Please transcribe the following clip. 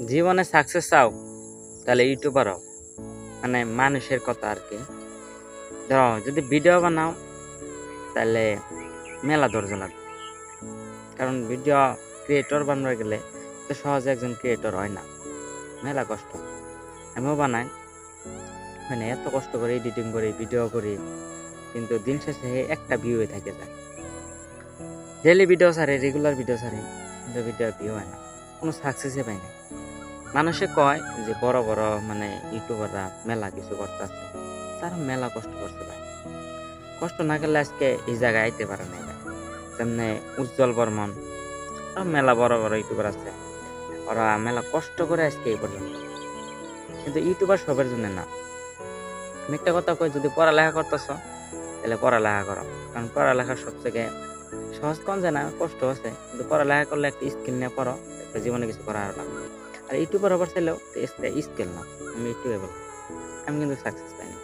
জীবনে সাকসেস চাও তাহলে ইউটিউবার হও। মানে মানুষের কথা আর কি। ধরো যদি ভিডিও বানাও তাহলে মেলা ধৈর্য লাগবে, কারণ ভিডিও ক্রিয়েটর বানাতে গেলে তো সহজে একজন ক্রিয়েটর হয় না, মেলা কষ্ট। আমিও বানাই, মানে এত কষ্ট করে এডিটিং করি, ভিডিও করি, কিন্তু দিন শেষে একটা ভিউ থেকে যায়। ডেলি ভিডিও ছাড়ে, রেগুলার ভিডিও ছাড়ে, কিন্তু ভিডিও ভিউ হয় না, কোনো সাকসেসই পাই না। মানুষে কয় যে বড় বড় মানে ইউটিউবাররা মেলা কিছু করতেছে, তারা মেলা কষ্ট করতে পারে। কষ্ট না করলে আজকে এই জায়গায় আইতে পারে না। তেমনি উজ্জ্বল বর্মন, আরো মেলা বড় বড় ইউটিউবার আছে, ওরা মেলা কষ্ট করে আজকে এই পর্যন্ত। কিন্তু ইউটিউবার সবার জন্য না। আমি একটা কথা কই, যদি পড়ালেখা করতেছ তাহলে পড়ালেখা করো, কারণ পড়ালেখা সবথেকে সহজ। কোন যায় না, কষ্ট আছে, কিন্তু পড়ালেখা করলে একটা স্কিল নিয়ে পড়ো, একটা জীবনে কিছু করা আর লাগবে। আর ইউটিউবার হবার চাইলেও স্কিল না। আমি ইউটিউবে বলবো, আমি কিন্তু সাকসেস পাইনি।